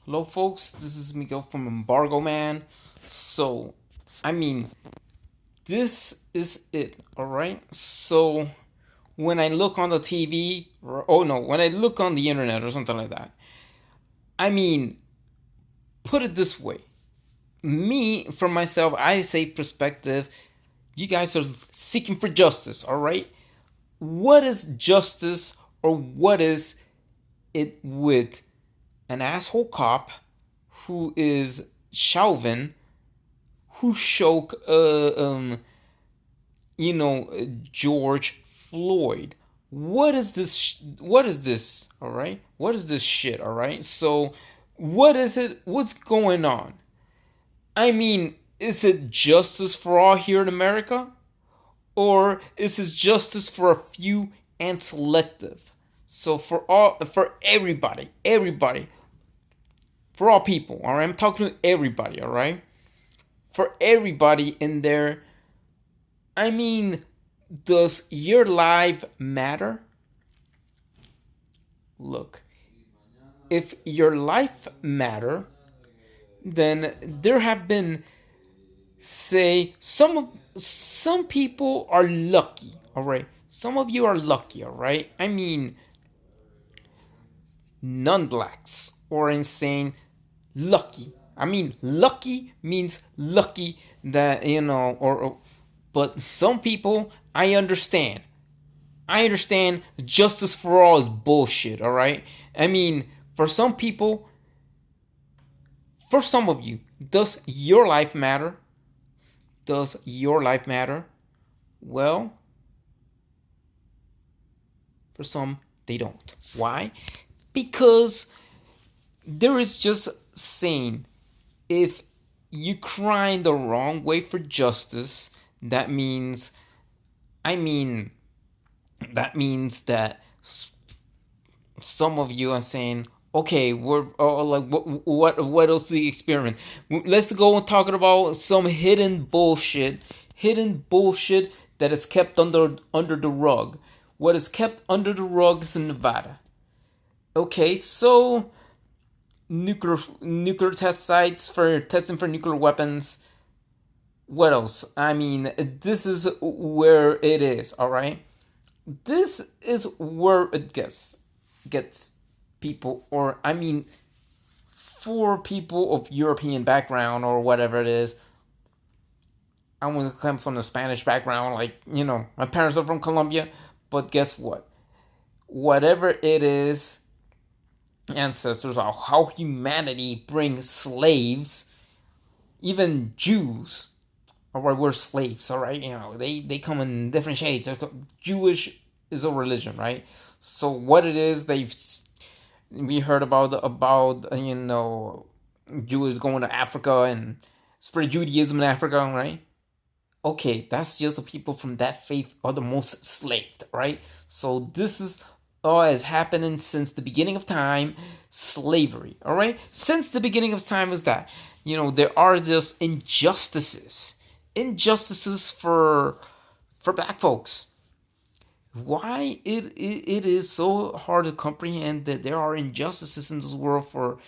Hello, folks. This is Miguel from Embargo Man. So, I mean, this is it, alright? So, when I look on the TV, when I look on the internet or something like that, I mean, put it this way. Me, for myself, I say perspective, you guys are seeking for justice, alright? What is justice or what is it with an asshole cop who is Chauvin, who shook, George Floyd. What is this? What is this? All right. What is this shit? All right. So, what is it? What's going on? I mean, is it justice for all here in America, or is it justice for a few and selective? So for everybody, for all people. All right. I'm talking to everybody. All right. For everybody in there. I mean, does your life matter? Look, if your life matter, then there have been, say, some people are lucky, all right? Some of you are lucky, all right? I mean, non-blacks or insane lucky. I mean, lucky means lucky that, but some people, I understand justice for all is bullshit, all right? I mean, for some people, for some of you, does your life matter? Does your life matter? Well, for some, they don't. Why? Because there is just saying, if you cry the wrong way for justice, that means, I mean, that means that some of you are saying, okay, we're like, what else do you experiment? Let's go and talk about some hidden bullshit that is kept under the rug. What is kept under the rug is in Nevada. Okay, so nuclear test sites for testing for nuclear weapons. What else? I mean, this is where it is. All right, this is where it gets people, or I mean, for people of European background or whatever it is. I want to come from a Spanish background, like my parents are from Colombia, but guess what? Whatever it is, ancestors or how humanity brings slaves, even Jews. All right, we're slaves. All right, they come in different shades. Jewish is a religion, right? So what it is, we heard about Jews going to Africa and spread Judaism in Africa, right? Okay, that's just the people from that faith are the most enslaved, right? So this is all has happening since the beginning of time, slavery, all right? Since the beginning of time is that, there are just injustices for black folks. Why it is so hard to comprehend that there are injustices in this world for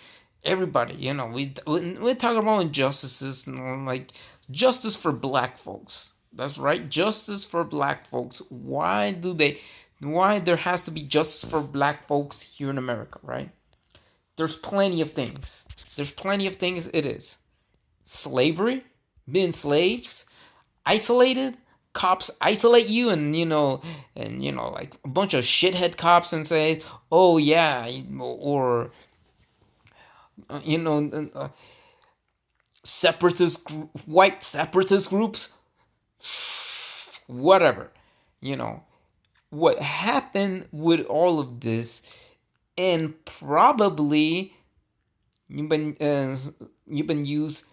everybody. We're talking about injustices, like justice for black folks. That's right, justice for black folks. Why there has to be justice for black folks here in America, right? There's plenty of things. It is slavery, being slaves, isolated. Cops isolate you, and like a bunch of shithead cops, and say, "Oh yeah," or you know, white separatist groups, whatever. You know what happened with all of this, and probably you've been used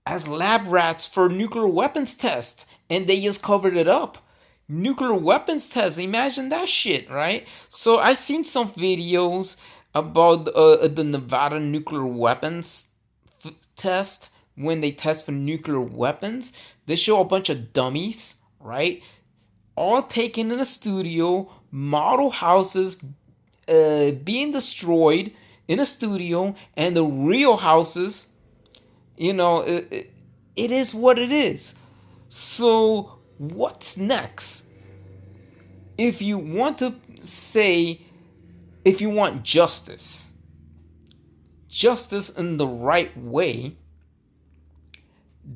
as lab rats for nuclear weapons tests, and they just covered it up. Nuclear weapons tests, imagine that shit, right? So I seen some videos about the Nevada nuclear weapons test. When they test for nuclear weapons, they show a bunch of dummies, right? All taken in a studio, model houses being destroyed, in a studio, and the real houses, it is what it is. So what's next? If you want to say, if you want justice in the right way,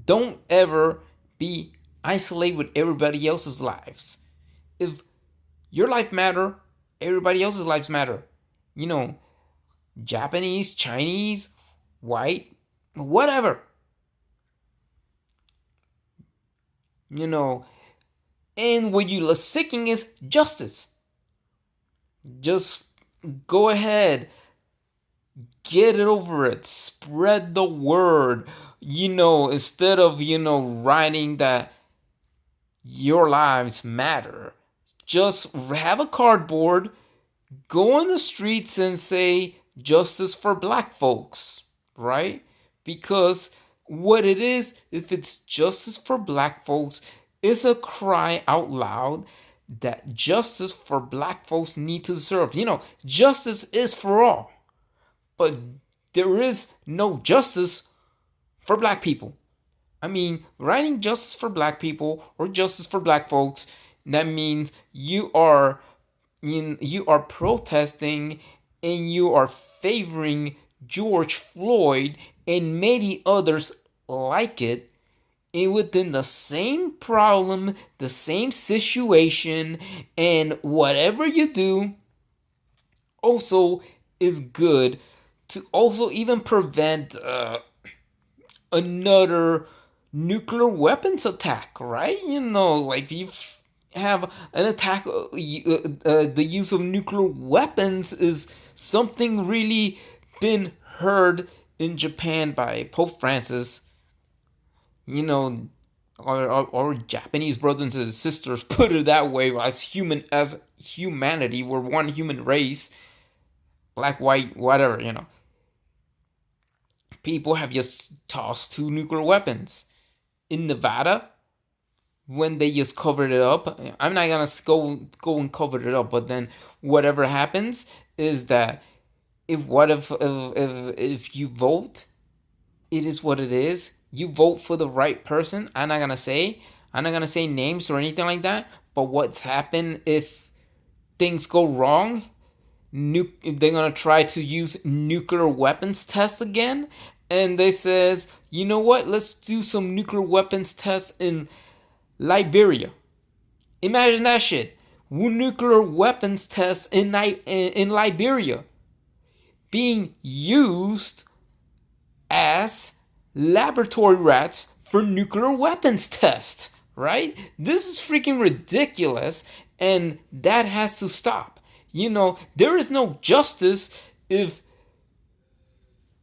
don't ever be isolated with everybody else's lives. If your life matter, everybody else's lives matter. Japanese, Chinese, white, whatever. And what you're seeking is justice. Just go ahead, get it over it, spread the word. Instead of writing that your lives matter, just have a cardboard, go on the streets and say justice for black folks, right? Because what it is, if it's justice for black folks, it's a cry out loud that justice for black folks need to deserve. Justice is for all, but there is no justice for black people. Writing justice for black people or justice for black folks, that means you are protesting and you are favoring George Floyd and many others like it, and within the same problem, the same situation, and whatever you do also is good to also even prevent another nuclear weapons attack, right? Like you have an attack, the use of nuclear weapons is something really been heard in Japan by Pope Francis. Our Japanese brothers and sisters put it that way, as humanity, we're one human race, black, white, whatever. People have just tossed 2 nuclear weapons in Nevada when they just covered it up. I'm not gonna go and cover it up, but then whatever happens is that if you vote, it is what it is. You vote for the right person. I'm not gonna say names or anything like that. But what's happened if things go wrong? They're gonna try to use nuclear weapons tests again, and they says, you know what? Let's do some nuclear weapons tests in Liberia. Imagine that shit. Nuclear weapons tests in Liberia being used as laboratory rats for nuclear weapons tests, right? This is freaking ridiculous, and that has to stop. There is no justice if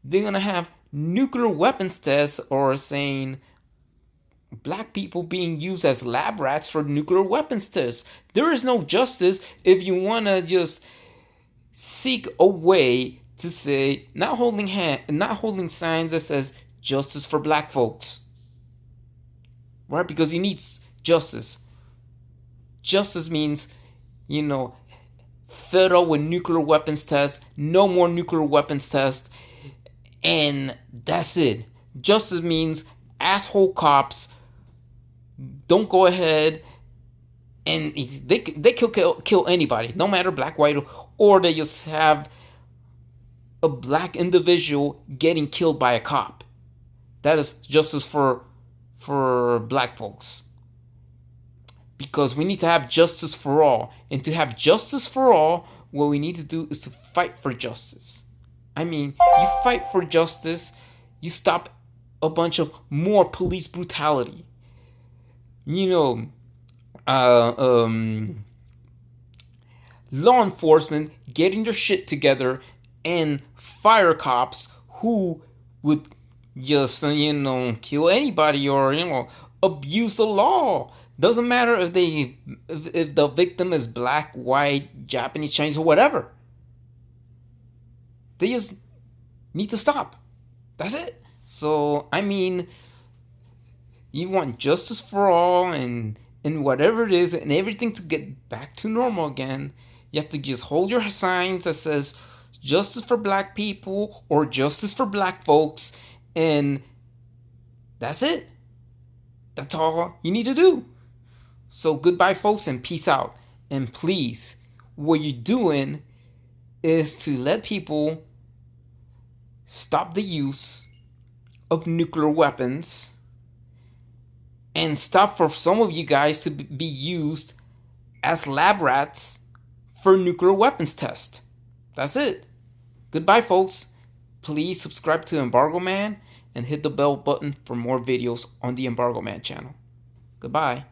they're gonna have nuclear weapons tests or saying black people being used as lab rats for nuclear weapons tests. There is no justice if you want to just seek a way to say, not holding signs that says justice for black folks, right? Because you need justice. Justice means, federal with nuclear weapons tests, no more nuclear weapons tests, and that's it. Justice means asshole cops don't go ahead and they kill anybody, no matter black, white, or they just have a black individual getting killed by a cop. That is justice for black folks. Because we need to have justice for all. And to have justice for all, what we need to do is to fight for justice. You fight for justice, you stop a bunch of more police brutality. Law enforcement getting their shit together, and fire cops who would just, kill anybody or, abuse the law. Doesn't matter if the victim is black, white, Japanese, Chinese, or whatever. They just need to stop. That's it. So, you want justice for all and whatever it is, and everything to get back to normal again. You have to just hold your signs that says justice for black people or justice for black folks, and that's it. That's all you need to do. So goodbye, folks, and peace out. And please, what you're doing is to let people stop the use of nuclear weapons and stop for some of you guys to be used as lab rats for nuclear weapons test. That's it. Goodbye, folks. Please subscribe to Embargo Man and hit the bell button for more videos on the Embargo Man channel. Goodbye.